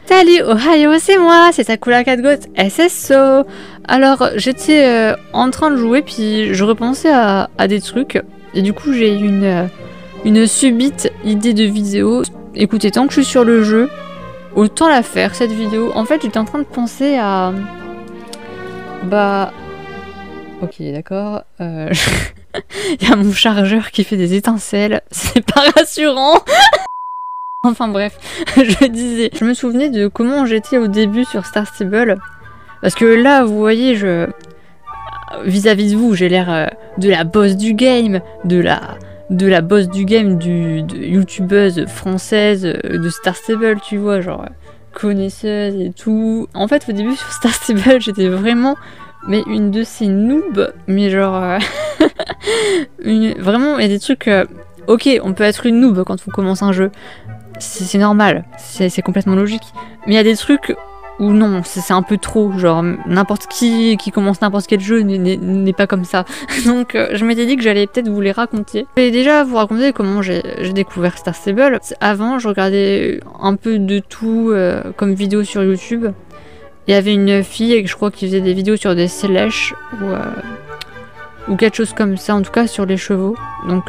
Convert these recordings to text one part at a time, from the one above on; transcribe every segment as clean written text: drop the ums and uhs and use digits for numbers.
Salut Ohio, c'est moi, c'est Sakura Catgoat SSO. Alors j'étais en train de jouer puis je repensais à des trucs et du coup j'ai une subite idée de vidéo. Écoutez, tant que je suis sur le jeu, autant la faire cette vidéo. En fait j'étais en train de penser à... Ok d'accord, il y a mon chargeur qui fait des étincelles, c'est pas rassurant. Enfin bref, je disais, je me souvenais de comment j'étais au début sur Star Stable. Parce que là, vous voyez, vis-à-vis de vous, j'ai l'air de la boss du game, de la boss du game de youtubeuse française de Star Stable, tu vois, genre connaisseuse et tout. En fait, au début sur Star Stable, j'étais vraiment une de ces noobs, mais genre vraiment, il y a des trucs. Ok, on peut être une noob quand on commence un jeu. C'est normal, c'est complètement logique. Mais il y a des trucs où non, c'est un peu trop. Genre, n'importe qui commence n'importe quel jeu n'est pas comme ça. Donc, je m'étais dit que j'allais peut-être vous les raconter. Je vais déjà vous raconter comment j'ai découvert Star Stable. Avant, je regardais un peu de tout comme vidéo sur YouTube. Il y avait une fille, je crois, qui faisait des vidéos sur des sèches ou quelque chose comme ça, en tout cas sur les chevaux. Donc,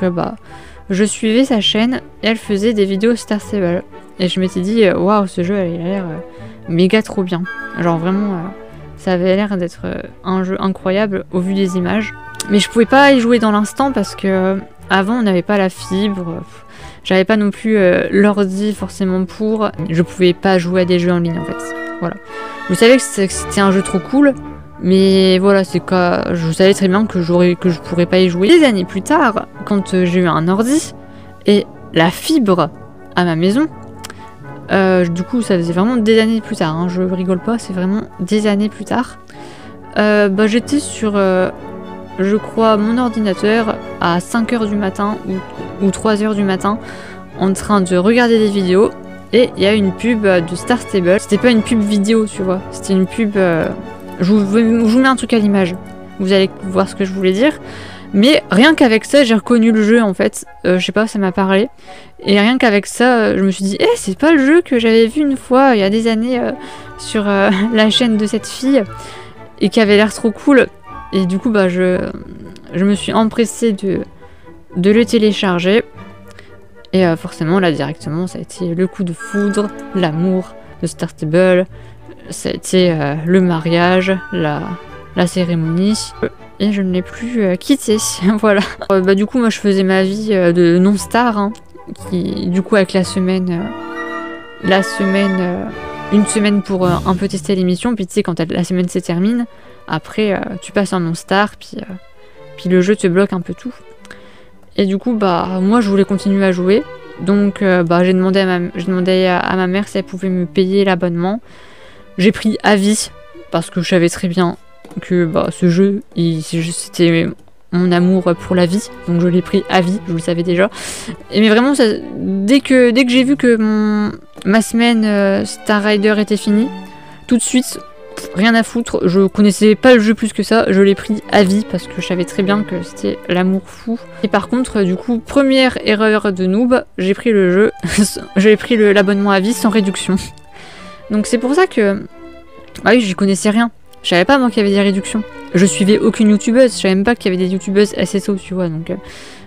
je suivais sa chaîne et elle faisait des vidéos Star Stable. Et je m'étais dit, waouh, ce jeu, il a l'air méga trop bien. Genre vraiment, ça avait l'air d'être un jeu incroyable au vu des images. Mais je pouvais pas y jouer dans l'instant parce que avant on n'avait pas la fibre. J'avais pas non plus l'ordi forcément pour. Je pouvais pas jouer à des jeux en ligne en fait. Voilà. Je savais que c'était un jeu trop cool. Mais voilà, c'est quoi, je savais très bien que je pourrais pas y jouer. Des années plus tard, quand j'ai eu un ordi et la fibre à ma maison, du coup ça faisait vraiment des années plus tard, hein, je rigole pas, c'est vraiment des années plus tard. J'étais sur, je crois, mon ordinateur à 5h du matin ou 3h du matin en train de regarder des vidéos et il y a une pub de Star Stable. C'était pas une pub vidéo, tu vois, c'était une pub... Je vous mets un truc à l'image, vous allez voir ce que je voulais dire. Mais rien qu'avec ça, j'ai reconnu le jeu en fait. Je sais pas, ça m'a parlé. Et rien qu'avec ça, je me suis dit, c'est pas le jeu que j'avais vu une fois il y a des années sur la chaîne de cette fille et qui avait l'air trop cool. Et du coup, je me suis empressée de le télécharger. Et forcément, là directement, ça a été le coup de foudre, l'amour de Star Stable. Ça a été le mariage, la cérémonie, et je ne l'ai plus quitté, voilà. Du coup, moi je faisais ma vie de non-star, hein, qui du coup avec une semaine pour un peu tester l'émission, puis tu sais quand la semaine se termine, après tu passes en non-star, puis le jeu te bloque un peu tout. Et du coup, moi je voulais continuer à jouer, donc j'ai demandé à ma mère si elle pouvait me payer l'abonnement. J'ai pris à vie, parce que je savais très bien que ce jeu, c'était mon amour pour la vie, donc je l'ai pris à vie, je le savais déjà. Mais vraiment, dès que j'ai vu que ma semaine Star Rider était finie, tout de suite, rien à foutre, je connaissais pas le jeu plus que ça, je l'ai pris à vie, parce que je savais très bien que c'était l'amour fou. Et par contre, du coup, première erreur de noob, j'ai pris le jeu, j'ai pris l'abonnement à vie sans réduction. Donc c'est pour ça que... oui, j'y connaissais rien. Je savais pas moi qu'il y avait des réductions. Je suivais aucune youtubeuse, je savais même pas qu'il y avait des youtubeuses SSO, tu vois, donc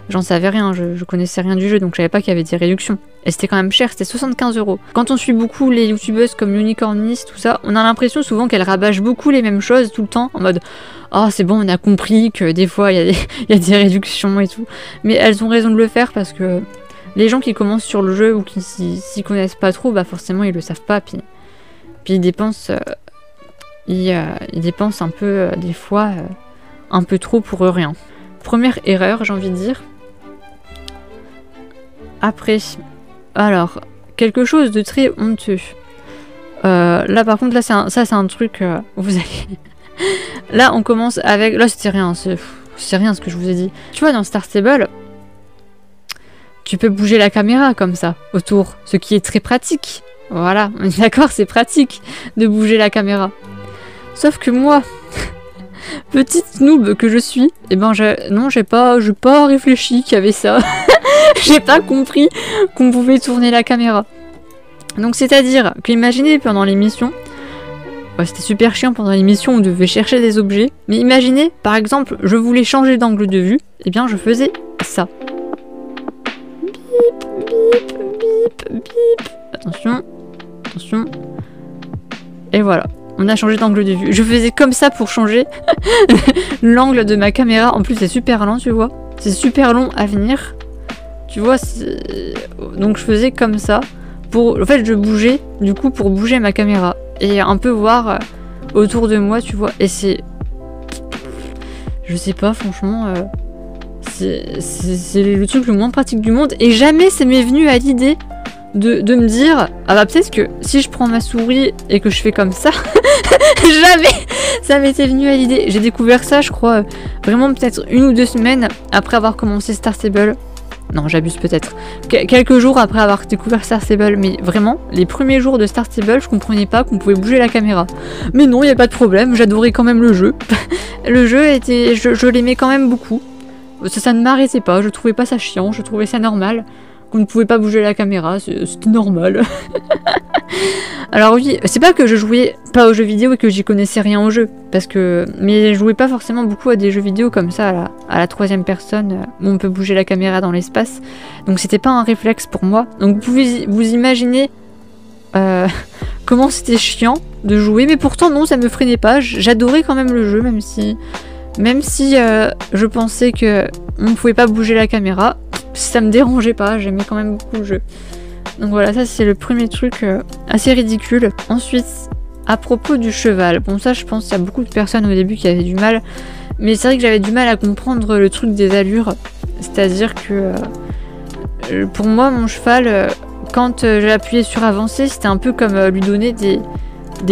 j'en savais rien, je connaissais rien du jeu, donc je savais pas qu'il y avait des réductions. Et c'était quand même cher, c'était 75 €. Quand on suit beaucoup les youtubeuses comme Unicornis, tout ça, on a l'impression souvent qu'elles rabâchent beaucoup les mêmes choses tout le temps, en mode « Oh c'est bon, on a compris que des fois il y a des réductions et tout ». Mais elles ont raison de le faire parce que les gens qui commencent sur le jeu ou qui s'y connaissent pas trop, forcément ils le savent pas, puis ils dépensent, un peu, des fois, un peu trop pour rien. Première erreur, j'ai envie de dire. Après, alors, quelque chose de très honteux. Là, par contre, là, c'est un truc, vous allez... Là, on commence avec... Là, c'était rien, c'est rien ce que je vous ai dit. Tu vois, dans Star Stable, tu peux bouger la caméra comme ça, autour, ce qui est très pratique. Voilà, on est d'accord, c'est pratique de bouger la caméra. Sauf que moi, petite noob que je suis, j'ai pas réfléchi qu'il y avait ça. J'ai pas compris qu'on pouvait tourner la caméra. Donc c'est-à-dire que imaginez pendant l'émission, c'était super chiant pendant l'émission, on devait chercher des objets, mais imaginez, par exemple, je voulais changer d'angle de vue, et bien je faisais ça. Bip, bip, bip, bip. Attention, attention. Et voilà, on a changé d'angle de vue. Je faisais comme ça pour changer l'angle de ma caméra. En plus c'est super lent, tu vois. C'est super long à venir. Tu vois, donc je faisais comme ça. En fait, je bougeais, du coup, pour bouger ma caméra. Et un peu voir autour de moi, tu vois. Et c'est... Je sais pas, franchement... c'est le truc le moins pratique du monde. Et jamais ça m'est venu à l'idée de me dire... Ah bah peut-être que si je prends ma souris et que je fais comme ça... jamais ça m'était venu à l'idée. J'ai découvert ça, je crois, vraiment peut-être 1 ou 2 semaines après avoir commencé Star Stable. Non, j'abuse peut-être. Quelques jours après avoir découvert Star Stable, mais vraiment, les premiers jours de Star Stable, je comprenais pas qu'on pouvait bouger la caméra. Mais non, il n'y a pas de problème, j'adorais quand même le jeu. Le jeu était... Je l'aimais quand même beaucoup. Ça ne m'arrêtait pas, je trouvais pas ça chiant, je trouvais ça normal. Qu'on ne pouvait pas bouger la caméra, c'était normal. Alors oui, c'est pas que je jouais pas aux jeux vidéo et que j'y connaissais rien au jeu, mais je jouais pas forcément beaucoup à des jeux vidéo comme ça, à la 3e personne, où on peut bouger la caméra dans l'espace. Donc c'était pas un réflexe pour moi. Donc vous pouvez vous imaginer comment c'était chiant de jouer, mais pourtant non, ça me freinait pas. J'adorais quand même le jeu, même si je pensais que on pouvait pas bouger la caméra. Ça me dérangeait pas, j'aimais quand même beaucoup le jeu. Donc voilà, ça c'est le premier truc assez ridicule. Ensuite, à propos du cheval, bon ça je pense qu'il y a beaucoup de personnes au début qui avaient du mal, mais c'est vrai que j'avais du mal à comprendre le truc des allures. C'est-à-dire que pour moi mon cheval, quand j'appuyais sur avancer, c'était un peu comme lui donner des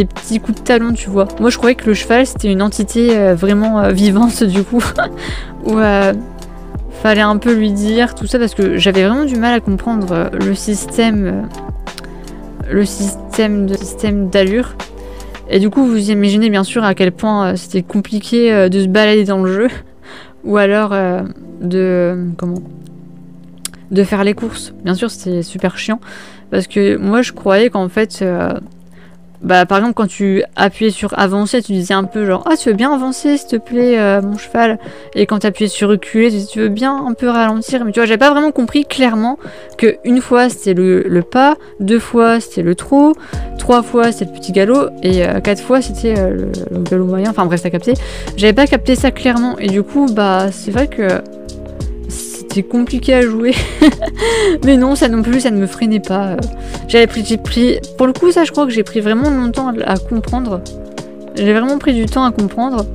petits coups de talon, tu vois. Moi je croyais que le cheval c'était une entité vraiment vivante du coup, où fallait un peu lui dire tout ça, parce que j'avais vraiment du mal à comprendre le système d'allure. Et du coup, vous imaginez bien sûr à quel point c'était compliqué de se balader dans le jeu, ou alors de faire les courses. Bien sûr, c'était super chiant, parce que moi je croyais qu'en fait... par exemple, quand tu appuyais sur avancer, tu disais un peu genre ah, tu veux bien avancer s'il te plaît mon cheval, et quand tu appuyais sur reculer, tu disais tu veux bien un peu ralentir, mais tu vois, j'avais pas vraiment compris clairement que une fois c'était le pas, 2 fois c'était le trot, 3 fois c'était le petit galop, et 4 fois c'était le galop moyen, enfin bref, t'as capté. J'avais pas capté ça clairement, et du coup c'est vrai que c'était compliqué à jouer. Mais non, ça non plus, ça ne me freinait pas. J'ai pris... Pour le coup, ça, je crois que j'ai pris vraiment longtemps à comprendre. J'ai vraiment pris du temps à comprendre.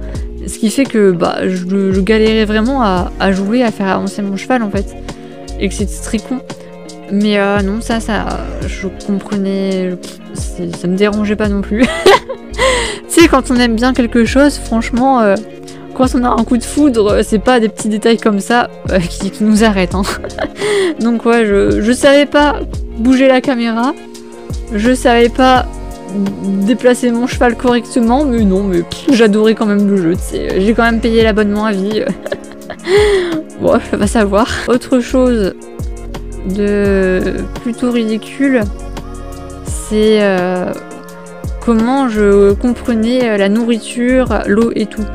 Ce qui fait que je galérais vraiment à jouer, à faire avancer mon cheval, en fait. Et que c'était très con. Mais non, ça, je comprenais... Ça me dérangeait pas non plus. Tu sais, quand on aime bien quelque chose, franchement... Quand on a un coup de foudre, c'est pas des petits détails comme ça qui nous arrêtent. Hein. Donc ouais, je savais pas bouger la caméra, je savais pas déplacer mon cheval correctement, mais non, mais j'adorais quand même le jeu. J'ai quand même payé l'abonnement à vie. Bon, je vais pas savoir. Autre chose de plutôt ridicule, c'est comment je comprenais la nourriture, l'eau et tout.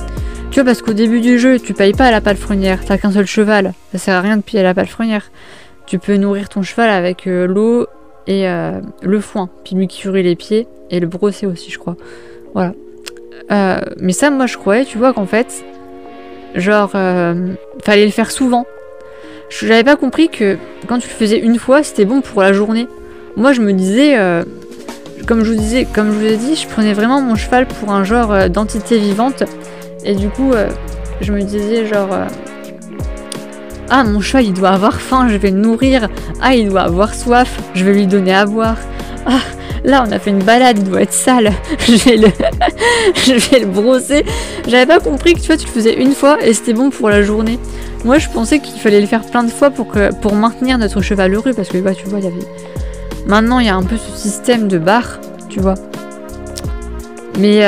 Tu vois, parce qu'au début du jeu, tu payes pas à la palefrenière, t'as qu'un seul cheval, ça sert à rien de payer à la palefrenière. Tu peux nourrir ton cheval avec l'eau et le foin, puis lui curer les pieds et le brosser aussi, je crois. Voilà. Mais ça, moi, je croyais, tu vois, qu'en fait, genre, fallait le faire souvent. J'avais pas compris que quand tu le faisais une fois, c'était bon pour la journée. Moi, je me disais, comme je vous ai dit, je prenais vraiment mon cheval pour un genre d'entité vivante. Et du coup, je me disais genre... ah, mon cheval, il doit avoir faim, je vais le nourrir. Ah, il doit avoir soif, je vais lui donner à boire. Ah, là, on a fait une balade, il doit être sale. je vais le brosser. J'avais pas compris que tu vois, tu le faisais une fois et c'était bon pour la journée. Moi, je pensais qu'il fallait le faire plein de fois pour maintenir notre cheval heureux. Parce que, bah, tu vois, il y avait... Maintenant, il y a un peu ce système de barre, tu vois. Mais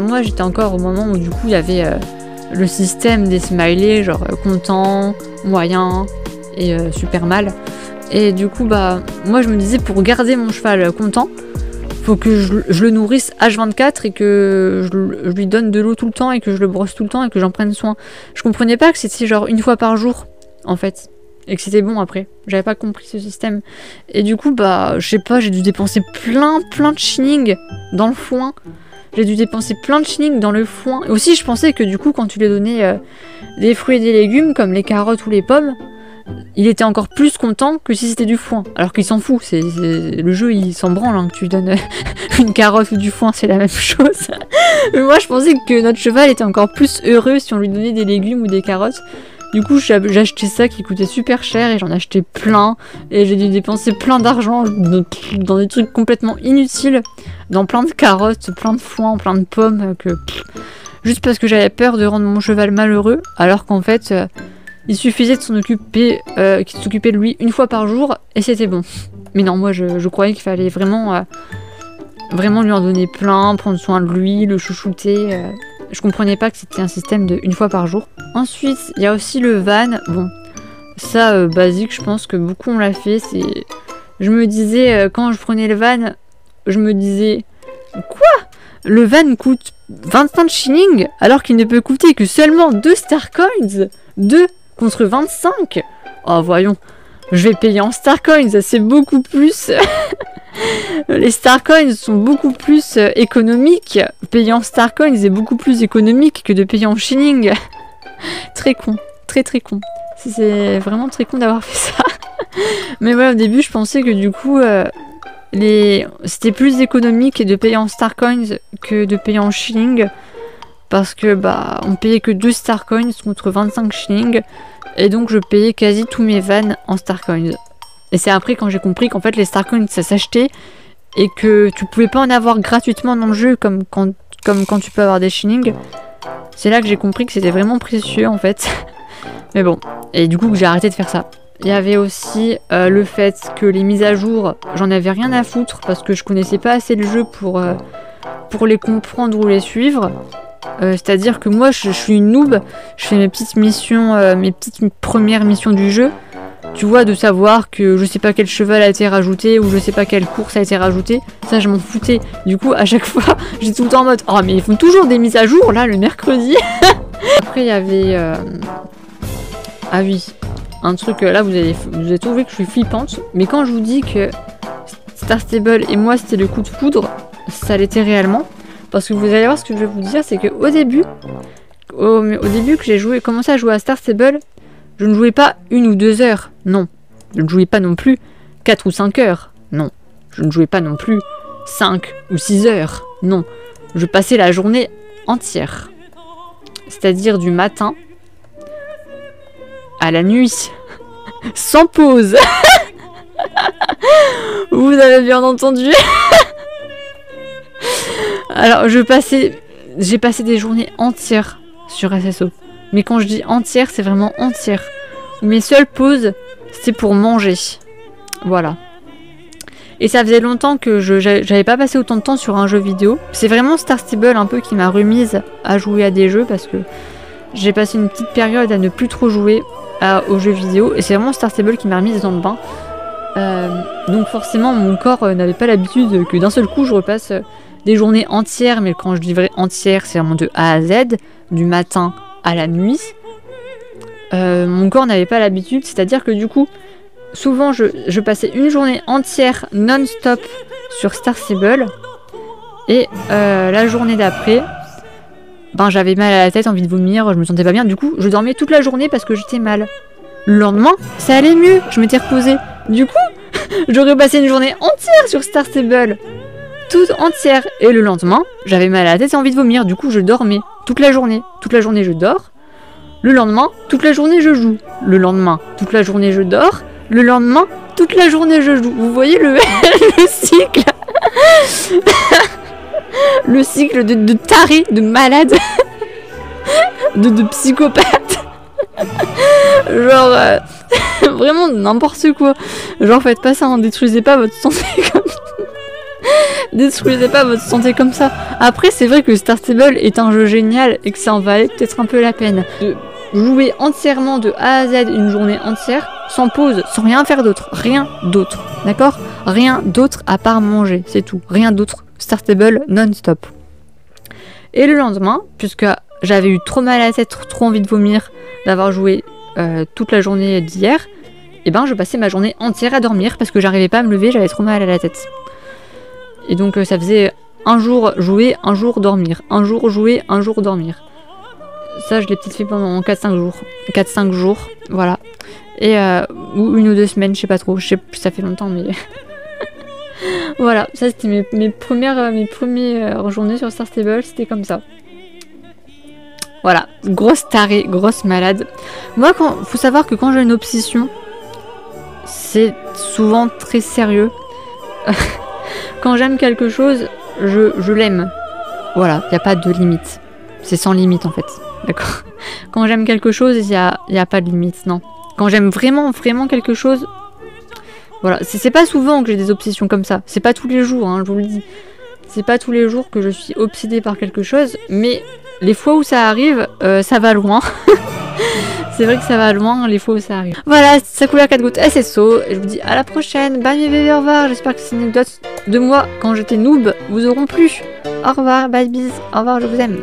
moi j'étais encore au moment où du coup il y avait le système des smileys, genre content, moyen et super mal. Et du coup, bah, moi je me disais pour garder mon cheval content, faut que je le nourrisse H24 et que je lui donne de l'eau tout le temps et que je le brosse tout le temps et que j'en prenne soin. Je comprenais pas que c'était genre une fois par jour, en fait. Et que c'était bon après. J'avais pas compris ce système. Et du coup, bah, je sais pas, j'ai dû dépenser plein de chenilles dans le foin. J'ai dû dépenser plein de chenilles dans le foin. Et aussi, je pensais que du coup, quand tu lui donnais des fruits et des légumes, comme les carottes ou les pommes, il était encore plus content que si c'était du foin. Alors qu'il s'en fout, le jeu il s'en branle hein, que tu lui donnes une carotte ou du foin, c'est la même chose. Mais moi je pensais que notre cheval était encore plus heureux si on lui donnait des légumes ou des carottes. Du coup j'ai acheté ça qui coûtait super cher et j'en ai acheté plein. Et j'ai dû dépenser plein d'argent dans des trucs complètement inutiles. Dans plein de carottes, plein de foin, plein de pommes. Juste parce que j'avais peur de rendre mon cheval malheureux. Alors qu'en fait... il suffisait de s'en occuper, qu'il s'occupait de lui une fois par jour et c'était bon. Mais non, moi je croyais qu'il fallait vraiment lui en donner plein, prendre soin de lui, le chouchouter. Je comprenais pas que c'était un système de une fois par jour. Ensuite, il y a aussi le van. Bon, ça basique, je pense que beaucoup on l'a fait. Je me disais, quand je prenais le van, je me disais, quoi ? Le van coûte 25 shillings alors qu'il ne peut coûter que seulement 2 star coins. 2 contre 25. Oh voyons, je vais payer en star coins, c'est beaucoup plus... Les star coins sont beaucoup plus économiques. Payer en star coins est beaucoup plus économique que de payer en shilling. Très con, très con. C'est vraiment très con d'avoir fait ça. Mais voilà, au début je pensais que du coup c'était plus économique de payer en star coins que de payer en shilling. Parce que bah on payait que 2 star coins contre 25 shillings. Et donc je payais quasi tous mes vannes en star coins. Et c'est après quand j'ai compris qu'en fait les star coins ça s'achetait. Et que tu pouvais pas en avoir gratuitement dans le jeu comme quand tu peux avoir des shillings. C'est là que j'ai compris que c'était vraiment précieux en fait. Mais bon, et du coup que j'ai arrêté de faire ça. Il y avait aussi le fait que les mises à jour, j'en avais rien à foutre. Parce que je connaissais pas assez le jeu pour les comprendre ou les suivre. C'est-à-dire que moi je suis une noob, je fais mes petites missions, mes petites premières missions du jeu. Tu vois, de savoir que je sais pas quel cheval a été rajouté ou je sais pas quelle course a été rajoutée, ça je m'en foutais. Du coup à chaque fois j'étais tout le temps en mode oh mais ils font toujours des mises à jour là le mercredi. Après il y avait ah oui, un truc là vous avez trouvé que je suis flippante, mais quand je vous dis que Star Stable et moi c'était le coup de foudre, ça l'était réellement. Parce que vous allez voir ce que je vais vous dire, c'est qu'au début, que j'ai commencé à jouer à Star Stable, je ne jouais pas 1 ou 2 heures, non. Je ne jouais pas non plus 4 ou 5 heures, non. Je ne jouais pas non plus 5 ou 6 heures, non. Je passais la journée entière. C'est-à-dire du matin à la nuit, sans pause. Vous avez bien entendu. Alors j'ai passé des journées entières sur SSO. Mais quand je dis entière, c'est vraiment entière. Mes seules pauses, c'était pour manger. Voilà. Et ça faisait longtemps que j'avais pas passé autant de temps sur un jeu vidéo. C'est vraiment Star Stable un peu qui m'a remise à jouer à des jeux parce que j'ai passé une petite période à ne plus trop jouer aux jeux vidéo. Et c'est vraiment Star Stable qui m'a remise dans le bain. Donc forcément mon corps n'avait pas l'habitude que d'un seul coup je repasse des journées entières, mais quand je dis vrai entière, c'est vraiment de A à Z, du matin à la nuit. Mon corps n'avait pas l'habitude, c'est-à-dire que du coup, souvent je passais une journée entière non-stop sur Star Stable, et la journée d'après, ben j'avais mal à la tête, envie de vomir, je me sentais pas bien, du coup je dormais toute la journée parce que j'étais mal. Le lendemain, ça allait mieux, je m'étais reposée. Du coup, j'aurais passé une journée entière sur Star Stable. Toute entière. Et le lendemain, j'avais mal à la tête et envie de vomir. Du coup, je dormais toute la journée. Toute la journée, je dors. Le lendemain, toute la journée, je joue. Le lendemain, toute la journée, je dors. Le lendemain, toute la journée, je joue. Vous voyez le cycle. Le cycle de taré, de malade, de psychopathe. Genre, vraiment n'importe quoi. Genre, faites pas ça, hein. Détruisez pas votre santé comme ça. Détruisez pas votre santé comme ça. Après, c'est vrai que Star Stable est un jeu génial et que ça en valait peut-être un peu la peine. jouer entièrement de A à Z une journée entière, sans pause, sans rien faire d'autre. Rien d'autre. D'accord? Rien d'autre à part manger. C'est tout. Rien d'autre. Startable non-stop. Et le lendemain, puisque j'avais eu trop mal à la tête, trop envie de vomir, d'avoir joué toute la journée d'hier, et ben je passais ma journée entière à dormir parce que j'arrivais pas à me lever, j'avais trop mal à la tête. Et donc ça faisait un jour jouer, un jour dormir. Un jour jouer, un jour dormir. Ça, je l'ai peut-être fait pendant 4-5 jours. 4-5 jours, voilà. Et ou 1 ou 2 semaines, je sais pas trop. Ça fait longtemps, mais... voilà, ça c'était mes premières journées sur Star Stable, c'était comme ça. Voilà, grosse tarée, grosse malade. Moi, faut savoir que quand j'ai une obsession, c'est souvent très sérieux. Quand j'aime quelque chose, je l'aime. Voilà, il n'y a pas de limite. C'est sans limite en fait. D'accord. Quand j'aime quelque chose, il y a pas de limite, non. Quand j'aime vraiment, vraiment quelque chose... Voilà, c'est pas souvent que j'ai des obsessions comme ça. C'est pas tous les jours, hein, je vous le dis. C'est pas tous les jours que je suis obsédée par quelque chose, mais les fois où ça arrive, ça va loin. C'est vrai que ça va loin les fois où ça arrive. Voilà, ça coule à 4 gouttes SSO. Je vous dis à la prochaine. Bye mes bébés, au revoir. J'espère que ces anecdotes de moi quand j'étais noob vous auront plu. Au revoir, bye bis. Au revoir, je vous aime.